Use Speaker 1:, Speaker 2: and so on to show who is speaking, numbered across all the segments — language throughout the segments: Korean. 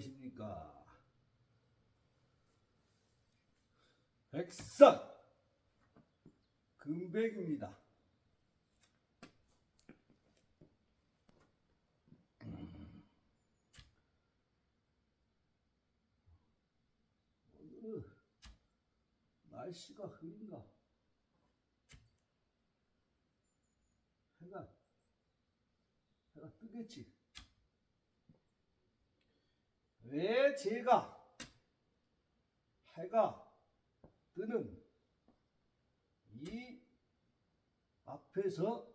Speaker 1: 안녕하십니까. 백선 금백입니다. 오늘은 날씨가 흐린가? 해가 뜨겠지. 왜 제가 해가 뜨는 이 앞에서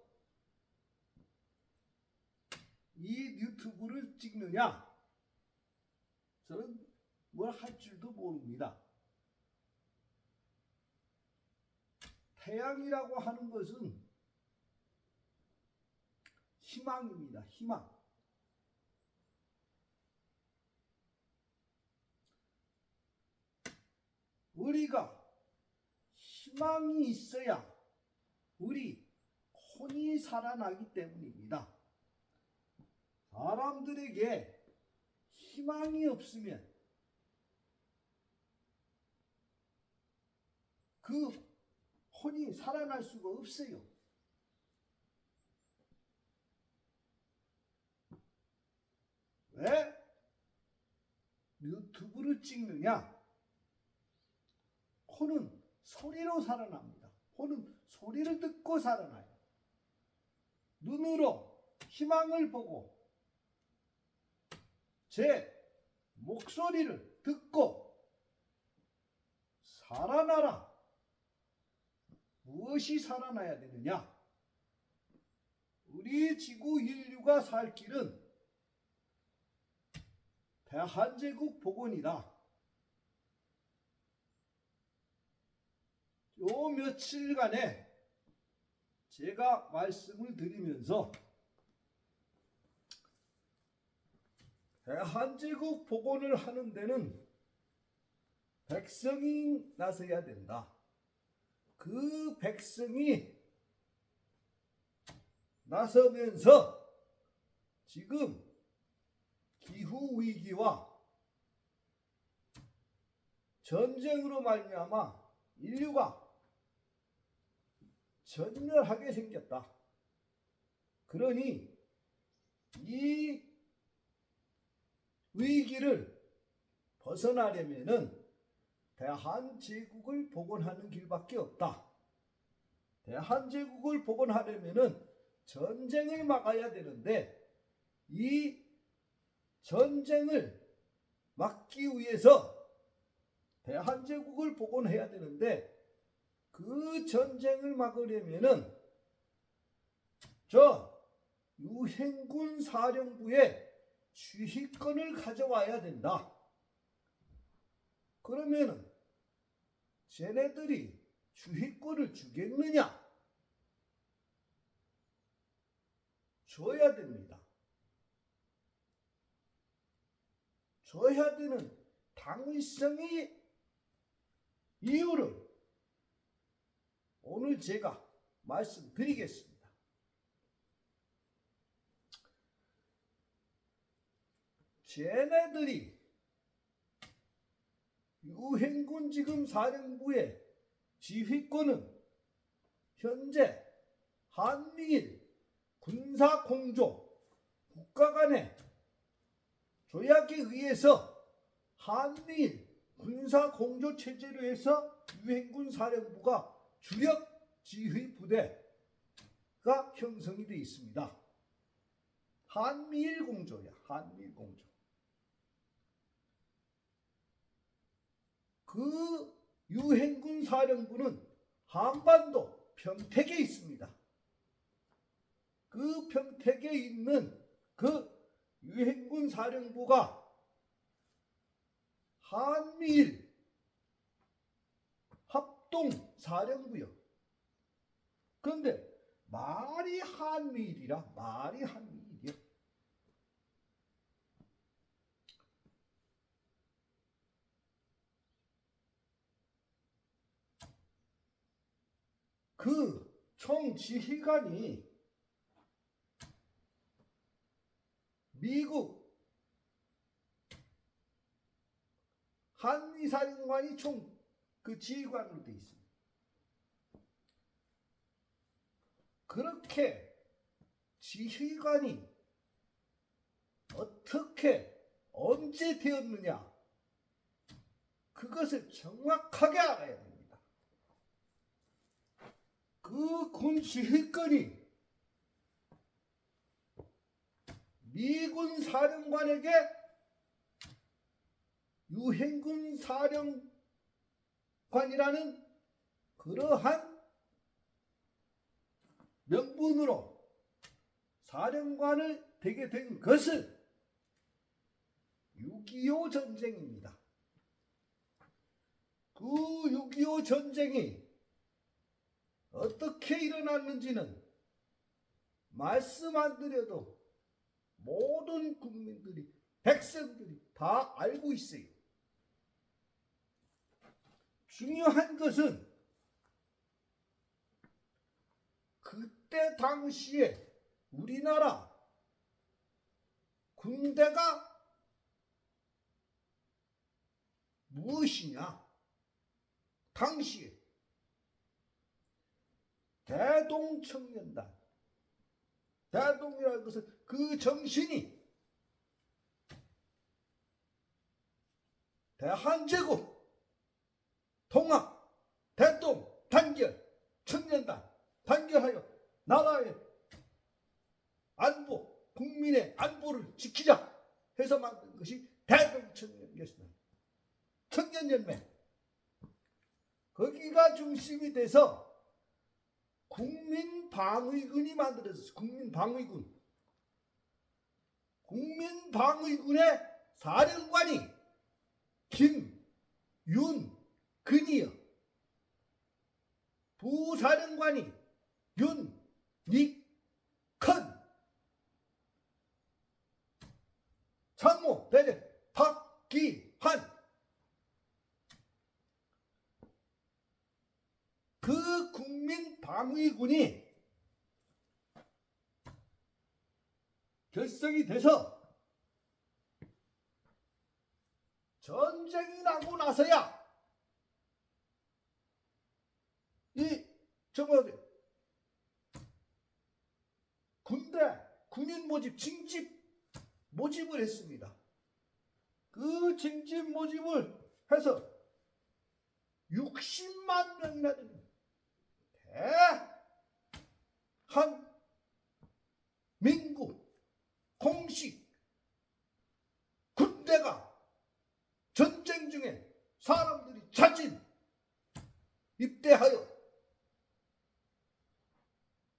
Speaker 1: 이 유튜브를 찍느냐? 저는 뭘 할 줄도 모릅니다. 태양이라고 하는 것은 희망입니다. 희망. 우리가 희망이 있어야 우리 혼이 살아나기 때문입니다. 사람들에게 희망이 없으면 그 혼이 살아날 수가 없어요. 왜 유튜브를 찍느냐? 혼은 소리로 살아납니다. 혼은 소리를 듣고 살아나요. 눈으로 희망을 보고 제 목소리를 듣고 살아나라. 무엇이 살아나야 되느냐? 우리 지구 인류가 살 길은 대한제국 복원이다. 요 며칠간에 제가 말씀을 드리면서 대한제국 복원을 하는 데는 백성이 나서야 된다. 그 백성이 나서면서 지금 기후위기와 전쟁으로 말미암아 인류가 전멸하게 생겼다. 그러니 이 위기를 벗어나려면은 대한제국을 복원하는 길밖에 없다. 대한제국을 복원하려면은 전쟁을 막아야 되는데 이 전쟁을 막기 위해서 대한제국을 복원해야 되는데 그 전쟁을 막으려면은 저 유행군 사령부의 지휘권을 가져와야 된다. 그러면은 쟤네들이 지휘권을 주겠느냐? 줘야 됩니다. 줘야 되는 당위성의 이유를 오늘 제가 말씀드리겠습니다. 쟤네들이 유행군 지금 사령부의 지휘권은 현재 한미일 군사공조 국가 간의 조약에 의해서 한미일 군사공조 체제로 해서 유행군 사령부가 주력 지휘 부대가 형성이 되어 있습니다. 한미일 공조야. 한미일 공조. 그 유행군 사령부는 한반도 평택에 있습니다. 그 평택에 있는 그 유행군 사령부가 한미일 합동 사령부요. 그런데 말이 한미일이라 말이 한미일이요. 그 총지휘관이 미국 한미사령관이 총 그 지휘관으로 되어 있습니다. 그렇게 지휘관이 어떻게 언제 되었느냐, 그것을 정확하게 알아야 됩니다. 그 군 지휘권이 미군 사령관에게 유행군 사령관이라는 그러한 명분으로 사령관을 되게 된 것은 6.25 전쟁입니다. 그 6.25 전쟁이 어떻게 일어났는지는 말씀 안 드려도 모든 국민들이, 백성들이 다 알고 있어요. 중요한 것은 그때 당시에 우리나라 군대가 무엇이냐? 당시에 대동청년단, 대동이라는 것은 그 정신이 대한제국, 통합, 대동, 단결, 청년단, 단결하여 나라의 안보, 국민의 안보를 지키자 해서 만든 것이 대동청년이었습니다. 청년연맹. 거기가 중심이 돼서 국민방위군이 만들어졌어요. 국민방위군. 국민방위군의 사령관이 김윤근이요. 부사령관이 윤익헌. 참모 대령 박기환. 그 국민방위군이 결성이 돼서 전쟁이 나고 나서야 이 정말 군대, 군인 모집, 징집 모집을 했습니다. 그 징집 모집을 해서 60만 명이나 됩니다. 대한민국 공식 군대가 전쟁 중에 사람들이 자진 입대하여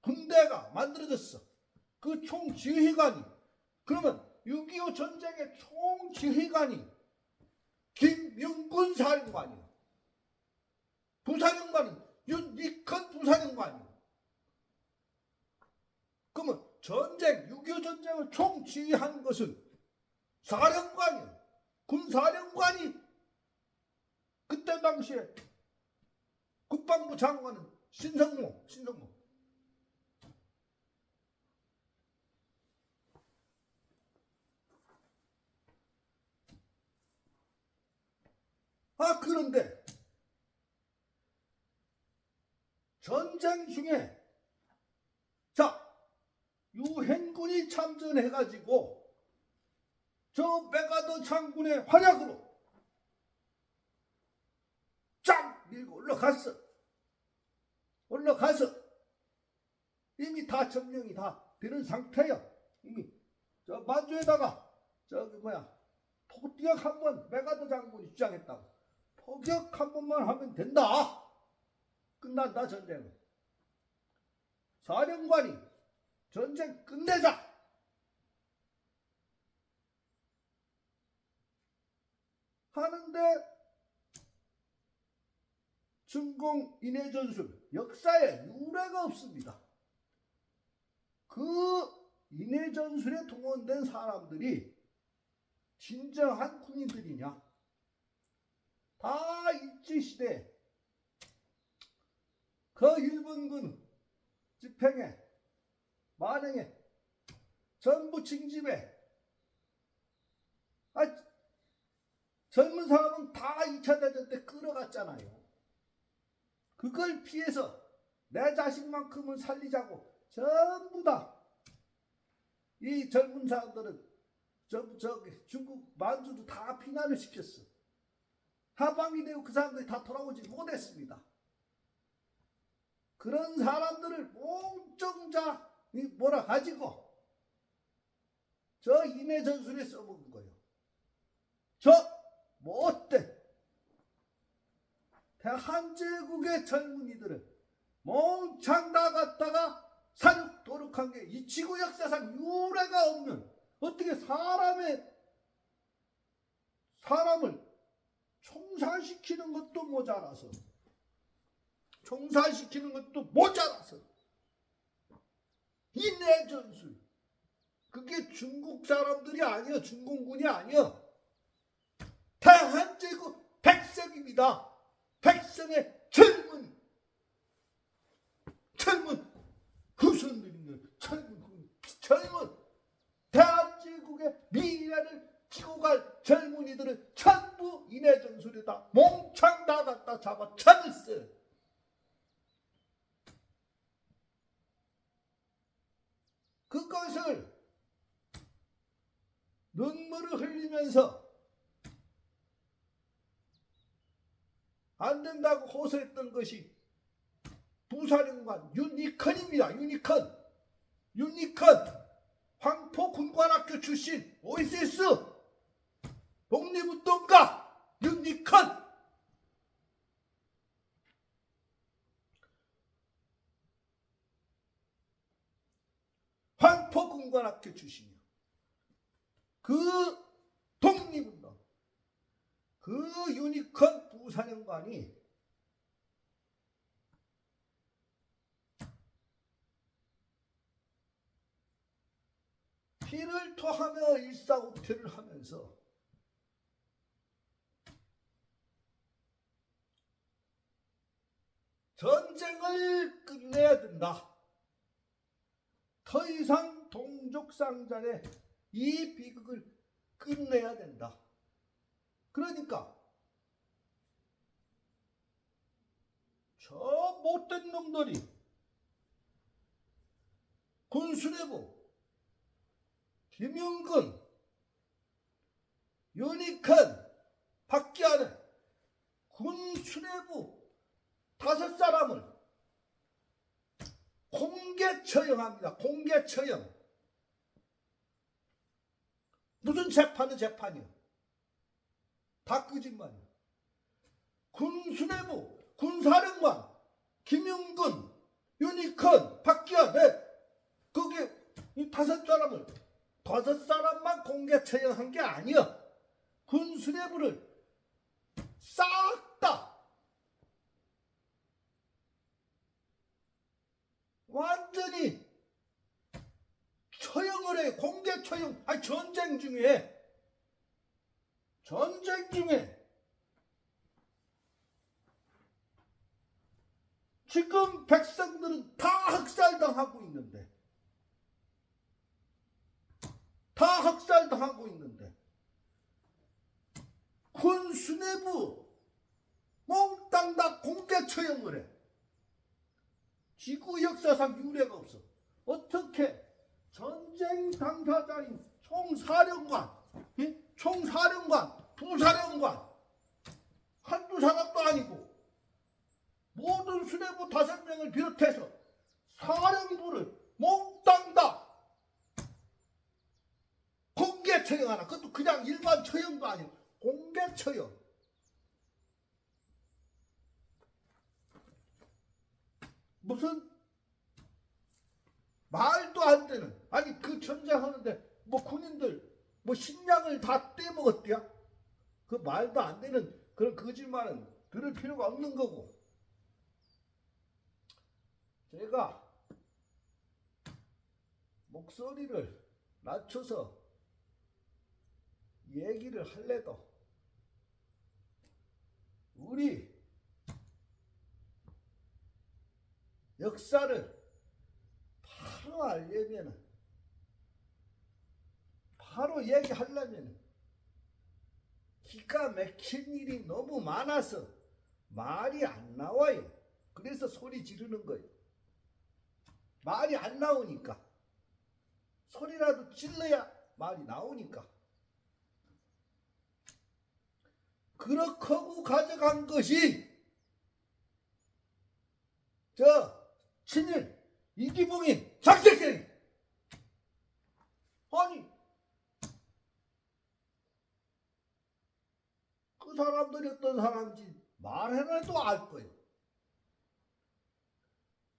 Speaker 1: 군대가 만들어졌어. 그 총지휘관이, 그러면 6.25 전쟁의 총지휘관이 김윤근 사령관이야. 부사령관은 윤익헌 부사령관이야. 그러면 전쟁, 6.25 전쟁을 총지휘한 것은 사령관이야. 군사령관이 그때 당시에 국방부 장관은 신성모. 그런데 전쟁 중에 유행군이 참전해가지고 저 백아더 장군의 활약으로 쫙 밀고 올라가서 이미 다 점령이 다 되는 상태야. 이미 저 만주에다가 포격 한번 백아더 장군이 주장했다고. 포격 한 번만 하면 된다. 끝난다 전쟁은. 사령관이 전쟁 끝내자 하는데 중공 인해전술 역사에 유례가 없습니다. 그 인해전술에 동원된 사람들이 진정한 군인들이냐? 다 일제시대 그 일본군 집행에 만행에 전부 징집에 젊은 사람은 다 2차 대전 때 끌어갔잖아요. 그걸 피해서 내 자식만큼은 살리자고 전부 다 이 젊은 사람들은 중국 만주도 다 피난을 시켰어. 하방이 되고 그 사람들이 다 돌아오지 못했습니다. 그런 사람들을 몽정자 뭐라 가지고 저 인해전술에 써먹은 거예요. 저 못된 대한제국의 젊은이들을 몽창 나갔다가 사육 도륙한 게 이 지구 역사상 유례가 없는, 어떻게 사람을 총살시키는 것도 모자라서 인해전술, 그게 중국 사람들이 아니여, 중공군이 아니여, 대한제국 백성입니다. 백성의 젊은 후손들입니다. 젊은 대한제국의 미래를 지고 갈 젊은이들을 전부 인해전술에다 몽창 다 갖다 잡아 참았어. 그것을 눈물을 흘리면서 안 된다고 호소했던 것이 부사령관 윤익헌입니다. 윤익헌 황포군관학교 출신 OSS 독립운동가 윤익헌. 황포군관학교 출신이요. 그 독립운동, 그 윤익헌 부사령관이 피를 토하며 일사후퇴를 하면서 전쟁을 끝내야 된다. 더 이상 동족상잔의 이 비극을 끝내야 된다. 그러니까 저 못된 놈들이 군수내부 김용근, 윤익헌, 박기환은 군수뇌부 5사람을 공개 처형합니다. 공개 처형. 무슨 재판은 재판이요. 다 거짓말이요. 군수뇌부, 군사령관, 김용근, 윤익헌, 박기환, 거기에 이 5사람만 공개 처형한 게 아니야. 군수뇌부를 싹 다 완전히 처형을 해. 공개 처형. 아니 전쟁 중에 지금 백성들은 다 학살당하고 있는데 군수뇌부 몽땅 다 공개 처형을 해. 지구 역사상 유례가 없어. 어떻게 전쟁 당사자인 총사령관, 부사령관 한두 사람도 아니고 모든 수뇌부 5명을 비롯해서 사령부를 몽땅 다 공개 처형하나. 그것도 그냥 일반 처형도 아니고 공개 처형. 무슨 말도 안 되는, 아니 그 전쟁하는데 뭐 군인들 뭐 식량을 다 떼먹었대야? 그 말도 안 되는 그런 거짓말은 들을 필요가 없는 거고. 제가 목소리를 낮춰서 얘기를 할래도 우리 역사를 바로 알려면, 바로 얘기하려면 기가 막힌 일이 너무 많아서 말이 안 나와요. 그래서 소리 지르는 거예요. 말이 안 나오니까. 소리라도 질러야 말이 나오니까. 그렇게 하고 가져간 것이 저 친일 이기붕이 장색생. 아니 그 사람들이 어떤 사람인지 말해놔도 알 거예요.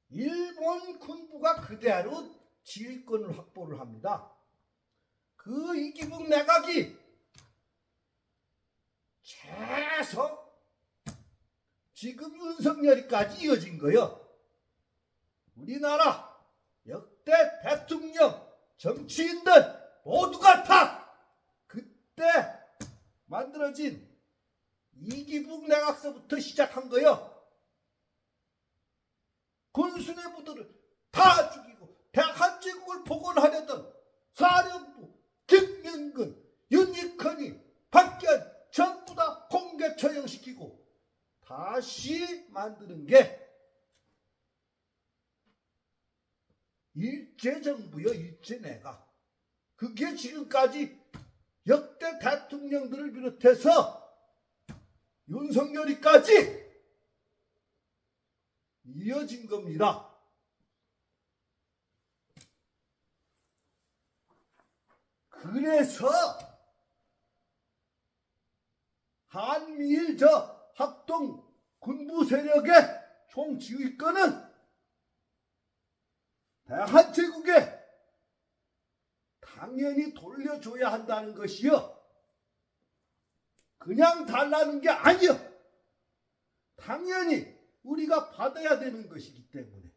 Speaker 1: 일본 군부가 그대로 지휘권을 확보를 합니다. 그 이기붕 내각이 계속 지금 윤석열이까지 이어진 거예요. 우리나라 역대 대통령 정치인들 모두가 다 그때 만들어진 이기붕 내각서부터 시작한 거예요. 군수뇌부들을 다 죽이고 대한제국을 복원하려던 사령부, 김명근, 윤익헌이, 박기현 전부 다 공개 처형시키고 다시 만드는 게 일제정부요. 일제내각. 그게 지금까지 역대 대통령들을 비롯해서 윤석열이까지 이어진 겁니다. 그래서 한미일 저 합동 군부 세력의 총지휘권은 대한제국에 당연히 돌려줘야 한다는 것이요. 그냥 달라는 게 아니요. 당연히 우리가 받아야 되는 것이기 때문에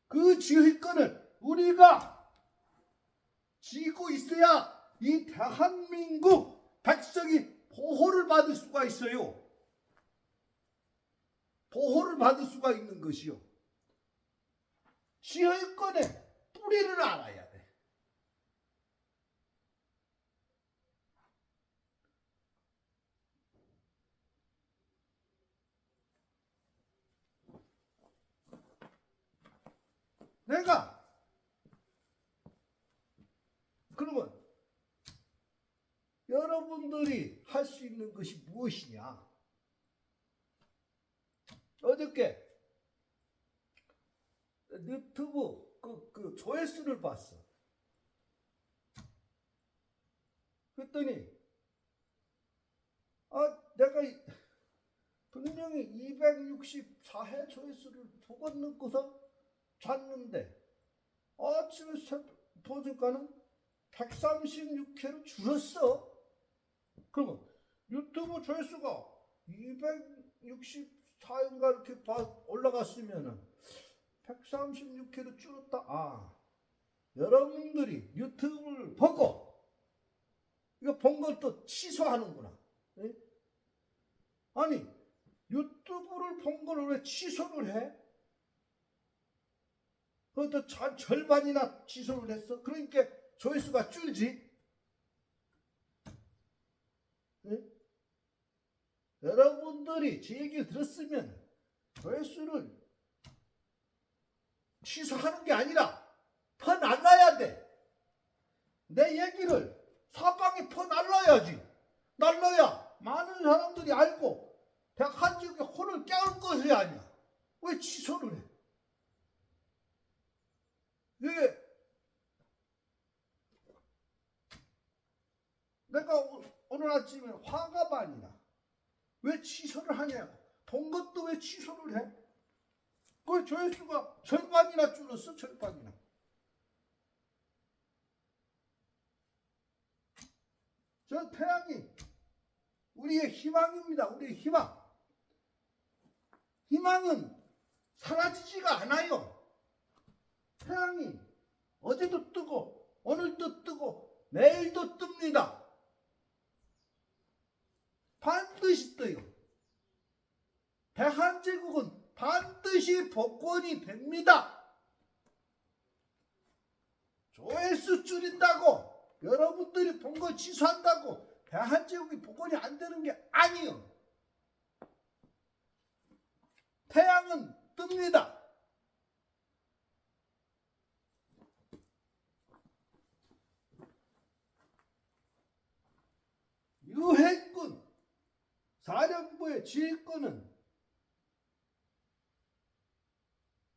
Speaker 1: 그 지휘권을 우리가 쥐고 있어야 이 대한민국 백성이 보호를 받을 수가 있어요. 보호를 받을 수가 있는 것이요. 지휘권의 뿌리를 알아야 돼. 내가 그러면 여러분들이 할 수 있는 것이 무엇이냐? 어저께 유튜브 그 조회수를 봤어. 그랬더니 내가 분명히 264회 조회수를 보고 넣고서 잤는데 아침에 보니까는 136회로 줄었어. 그러면 유튜브 조회수가 264인가 이렇게 올라갔으면은 136회로 줄었다. 여러분들이 유튜브를 보고 이거 본 걸 또 취소하는구나. 네? 아니 유튜브를 본 걸 왜 취소를 해? 그것도 절반이나 취소를 했어. 그러니까 조회수가 줄지. 네? 여러분들이 제 얘기를 들었으면 조회수를 취소하는 게 아니라 퍼날라야 돼. 내 얘기를 사방에 퍼날라야지. 날라야 많은 사람들이 알고 대한민국의 혼을 깨울 것이 아니야. 왜 취소를 해? 이게 내가 오늘 아침에 화가 많이 나. 왜 취소를 하냐고. 본 것도 왜 취소를 해? 그 조회수가 절반이나 줄었어. 절반이나. 저 태양이 우리의 희망입니다. 우리의 희망. 희망은 사라지지가 않아요. 태양이 어제도 뜨고 오늘도 뜨고 내일도 뜹니다. 반드시 떠요. 대한제국은 반드시 복권이 됩니다. 조회수 줄인다고 여러분들이 본 거 취소한다고 대한제국이 복원이 안 되는 게 아니요. 태양은 뜹니다. 유해군 사령부의 지휘권은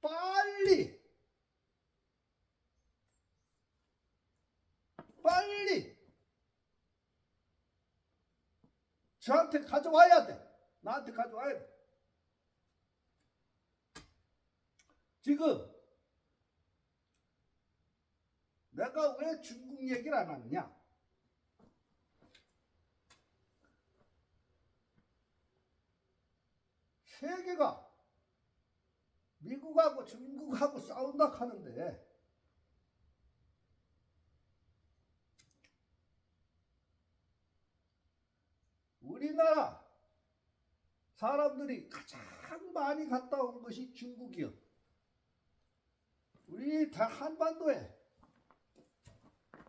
Speaker 1: 빨리 저한테 가져와야 돼. 나한테 가져와야 돼. 지금 내가 왜 중국 얘기를 안 하느냐? 세계가 미국하고 중국하고 싸운다 하는데 우리나라 사람들이 가장 많이 갔다 온 것이 중국이요. 우리 한반도에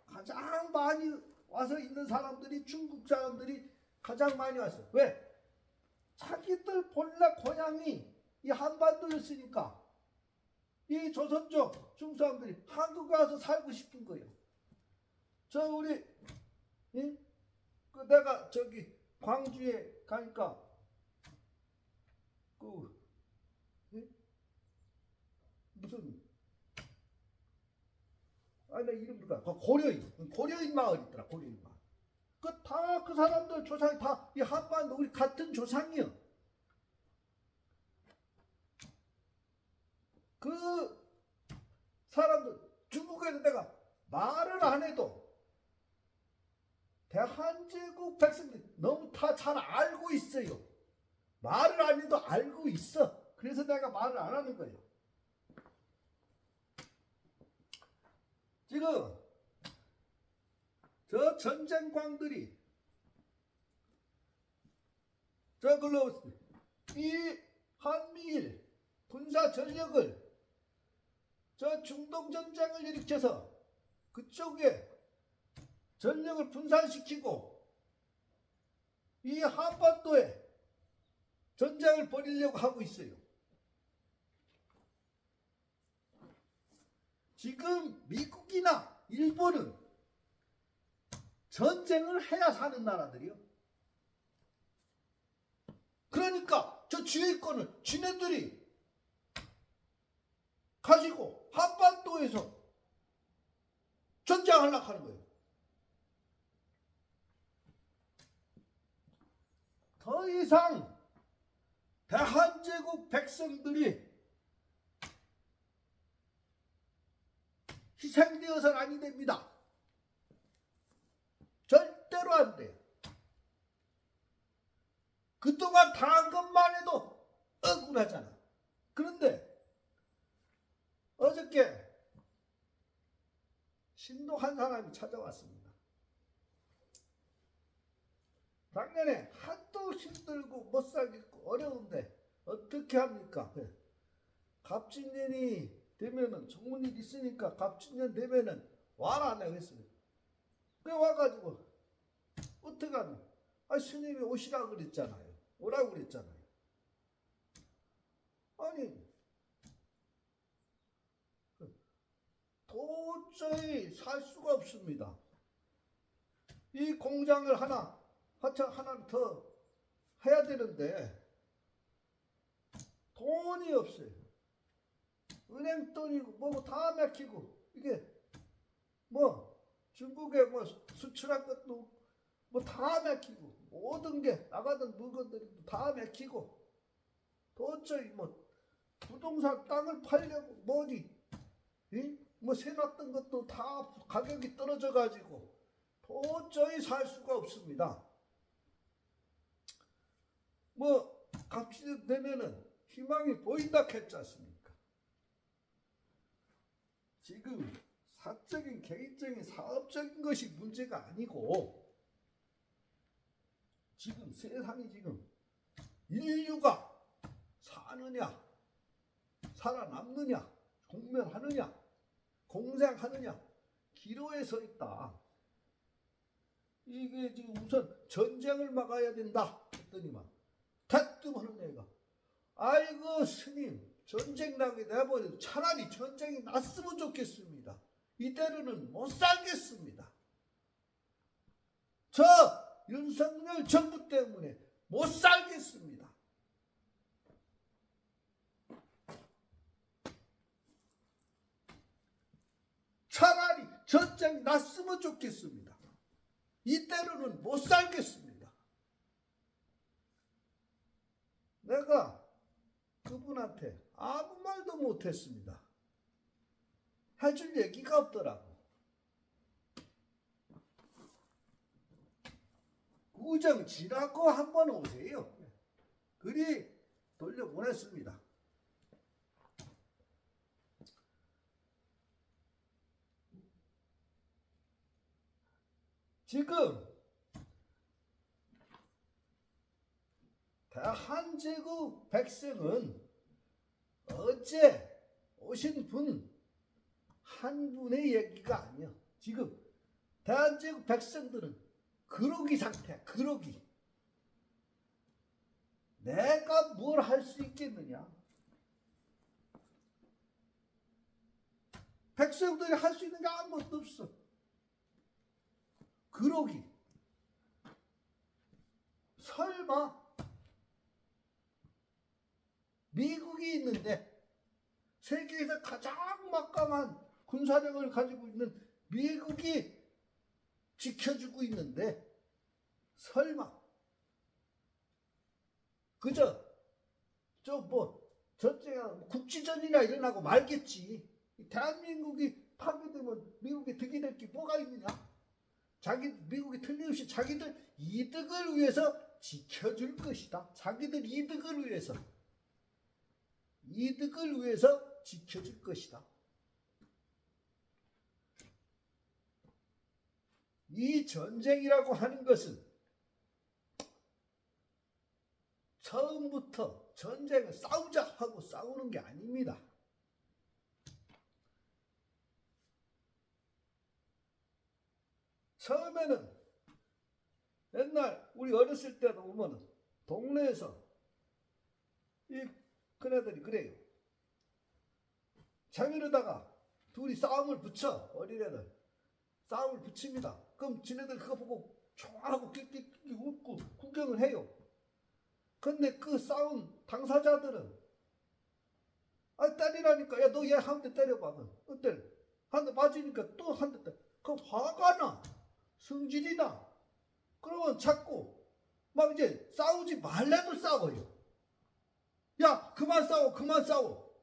Speaker 1: 가장 많이 와서 있는 사람들이 중국 사람들이 가장 많이 왔어요. 왜? 자기들 본래 고향이 이 한반도였으니까 이 조선족 중국 사람들이 한국에 와서 살고 싶은 거예요. 저 우리 내가 저기 광주에 가니까 무슨 나 이름 뭐야? 고려인 마을 있더라. 고려인 마을. 그 사람들 조상이 다 이 한반도 우리 같은 조상이요. 그 사람들 중국에는 내가 말을 안 해도 대한제국 백성들이 너무 다 잘 알고 있어요. 말을 안 해도 알고 있어. 그래서 내가 말을 안 하는 거예요. 지금 저 전쟁광들이 저걸로 이 한미일 군사 전력을 저 중동 전쟁을 일으켜서 그쪽에 전력을 분산시키고 이 한반도에 전쟁을 벌이려고 하고 있어요. 지금 미국이나 일본은 전쟁을 해야 사는 나라들이요. 그러니까 저 지휘권을 지네들이 가지고 한반도에서 전쟁하려고 하는 거예요. 더 이상 대한제국 백성들이 희생되어서는 아니 됩니다. 절대로 안 돼요. 그동안 당한 것만 해도 억울하잖아. 그런데 어저께 신도한 사람이 찾아왔습니다. 작년에 하도 힘들고 못 살겠고 어려운데 어떻게 합니까? 갑진년이 되면은 정문일 있으니까 갑진년 되면은 와라 내가 했어요. 그래 와가지고 어떻게 하냐? 스님이 오시라고 그랬잖아요. 오라고 그랬잖아요. 아니 도저히 살 수가 없습니다. 이 공장을 하나를 더 해야 되는데 돈이 없어요. 은행 돈이고 뭐고 다 막히고 이게 뭐 중국에 뭐 수출한 것도 뭐 다 막히고 모든 게 나가던 물건들이 다 막히고 도저히 뭐 부동산 땅을 팔려고 뭐지 뭐 세놨던 것도 다 가격이 떨어져 가지고 도저히 살 수가 없습니다. 뭐 갑질 되면은 희망이 보인다 했지 않습니까? 지금 사적인 개인적인 사업적인 것이 문제가 아니고 지금 세상이 지금 인류가 사느냐 살아남느냐 공멸하느냐 공생하느냐 기로에 서 있다. 이게 지금 우선 전쟁을 막아야 된다 했더니만 대뜸하는 애가 아이고 스님 전쟁 나게 내버려 차라리 전쟁이 났으면 좋겠습니다. 이대로는 못 살겠습니다. 저 윤석열 정부 때문에 못 살겠습니다. 차라리 전쟁 났으면 좋겠습니다. 이대로는 못 살겠습니다. 내가 그분한테 아무 말도 못했습니다. 해줄 얘기가 없더라고. 구정 지나고 한번 오세요. 그리 돌려보냈습니다. 지금 대한제국 백성은 어제 오신 분 한 분의 얘기가 아니야. 지금 대한제국 백성들은 그러기 상태야. 그러기. 내가 뭘 할 수 있겠느냐. 백성들이 할 수 있는 게 아무것도 없어. 그러기. 설마 미국이 있는데 세계에서 가장 막강한 군사력을 가지고 있는 미국이 지켜주고 있는데 설마 그저 전쟁이나 국지전이나 일어나고 말겠지. 대한민국이 파괴되면 미국이 득이 될 게 뭐가 있느냐. 미국이 틀림없이 자기들 이득을 위해서 지켜줄 것이다. 자기들 이득을 위해서 지켜줄 것이다. 이 전쟁이라고 하는 것은 처음부터 전쟁을 싸우자 하고 싸우는 게 아닙니다. 처음에는 옛날 우리 어렸을 때도 보면 동네에서 이 큰애들이 그래요. 재미로다가 둘이 싸움을 붙여. 어린애들 싸움을 붙입니다. 그럼 지네들 그거 보고 좋아하고 끼끼 웃고 구경을 해요. 근데 그 싸움 당사자들은 때리라니까 야 너 얘 한 대 때려봐. 때려. 한 대 맞으니까 또 한 대 때려. 그럼 화가 나. 성질이 나. 그러면 자꾸 막 이제 싸우지 말래도 싸워요. 야 그만 싸워.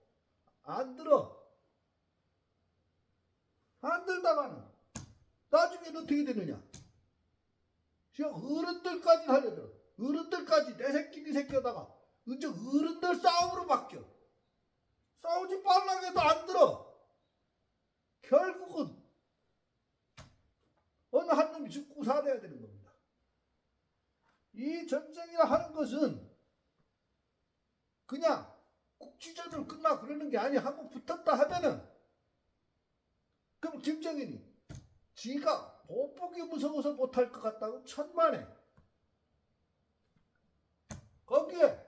Speaker 1: 안 들어. 안 들다가는 나중에는 어떻게 되느냐. 어른들까지 달려들어. 어른들까지 내 새끼 네 새끼 하다가 이제 어른들 싸움으로 바뀌어. 싸우지 말라고 해도 안 들어. 결국은 어느 한 놈이 죽고 살아야 되는 겁니다. 이 전쟁이라 하는 것은 그냥 국지전으로 끝나 그러는 게 아니야. 한번 붙었다 하면은 그럼 김정일이 지가 보폭이 무서워서 못할 것 같다고 천만에 거기에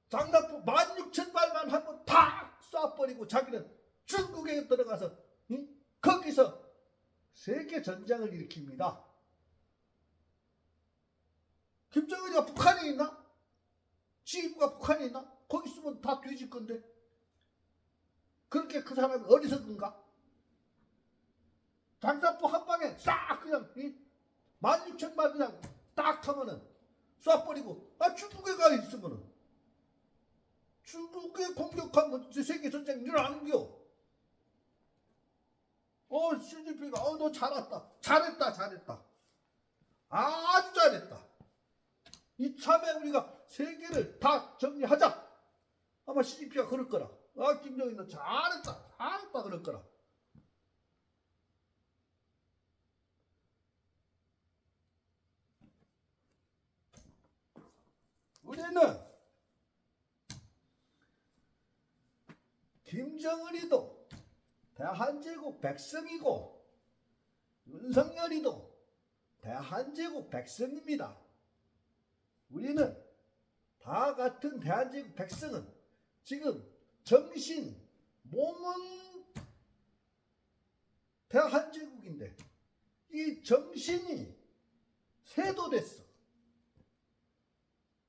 Speaker 1: 장갑포 16,000발만 한번 다 쏴버리고 자기는 중국에 들어가서 거기서 세계 전쟁을 일으킵니다. 김정은이가 북한에 있나? 지휘부가 북한에 있나? 거기 있으면 다 뒤질 건데. 그렇게 그 사람이 어리석은가? 장사포 한 방에 싹 그냥 16,000발 그냥 딱 하면은 쏴버리고 중국에 가 있으면은 중국에 공격하면 세계 전쟁 일어나는겨. 시진핑이가 너 잘했다. 아주 잘했다. 이참에 우리가 세계를 다 정리하자. 아마 시진핑이가 그럴 거라. 김정일은 잘했다 그럴 거라. 우리는 김정은이도 대한제국 백성이고 윤석열이도 대한제국 백성입니다. 우리는 다 같은 대한제국 백성은 지금 정신, 몸은 대한제국인데 이 정신이 쇠도됐어.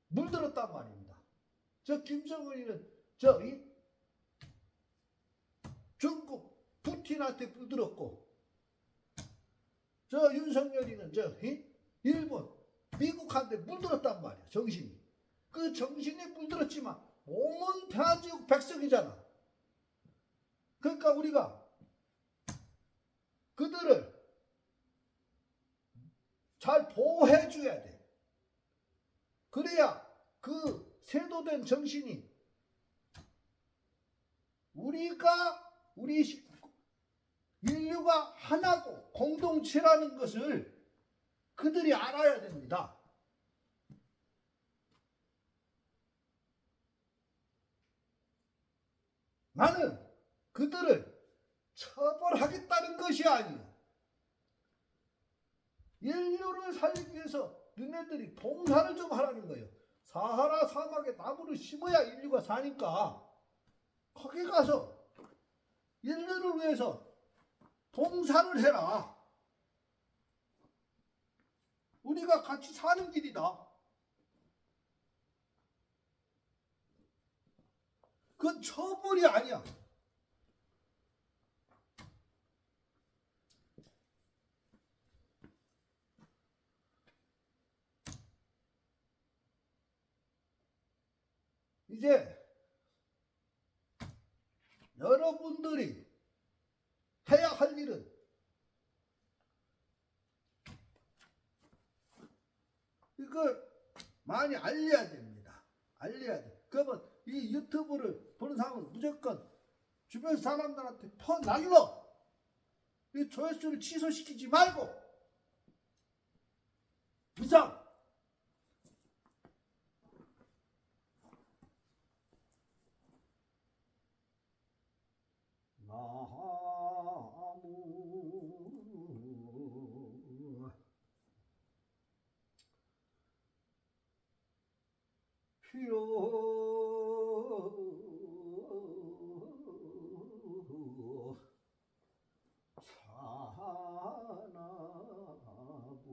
Speaker 1: 물들었단 말입니다. 저 김정은이는 이 중국 푸틴한테 물들었고 저 윤석열이는 일본 미국한테 물들었단 말이야. 정신이. 그 정신이 물들었지만 몸은 대한민국 백성이잖아. 그러니까 우리가 그들을 잘 보호해 줘야 돼. 그래야 그 쇠도된 정신이 우리 인류가 하나고 공동체라는 것을 그들이 알아야 됩니다. 나는 그들을 처벌하겠다는 것이 아니야. 인류를 살리기 위해서 너네들이 봉사를 좀 하라는 거예요. 사하라 사막에 나무를 심어야 인류가 사니까 거기 가서 인류를 위해서 봉사를 해라. 우리가 같이 사는 길이다. 그건 처벌이 아니야. 이제 여러분들이 해야 할 일은 이걸 많이 알려야 됩니다. 알려야 돼. 그러면 이 유튜브를 보는 사람은 무조건 주변 사람들한테 퍼날러. 이 조회수를 취소시키지 말고 이상. 나무 피로 차나부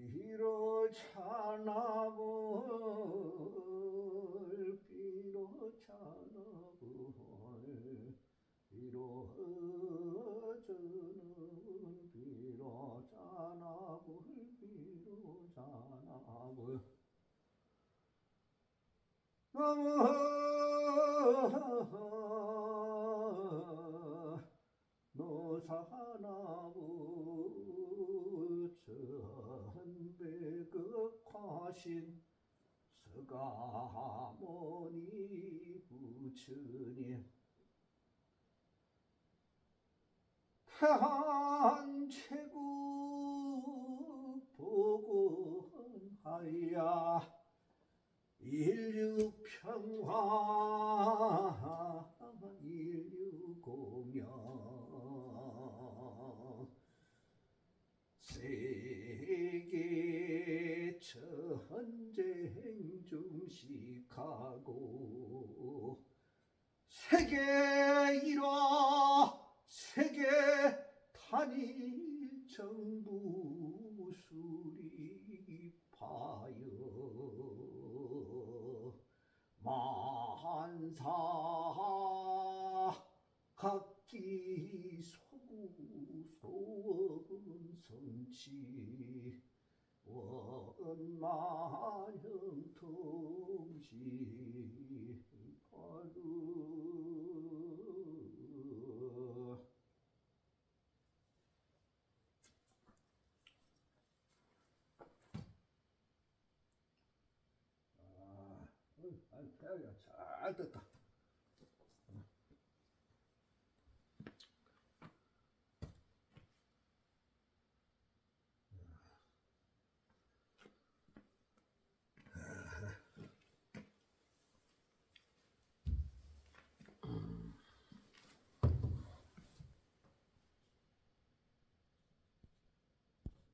Speaker 1: 피로 차나불 피로 차나불 피로 저는 피로 차나불 피로 차나불 노사나부 천백극화신 서가모니 부처님 태한체국 보건하야 인류평화 인류공영 세계 전쟁 중식하고 세계 일화 세계 단일 정부 수립하여 만사 각기 소구 소원 성취 원만형 통시 가루 잘 됐다.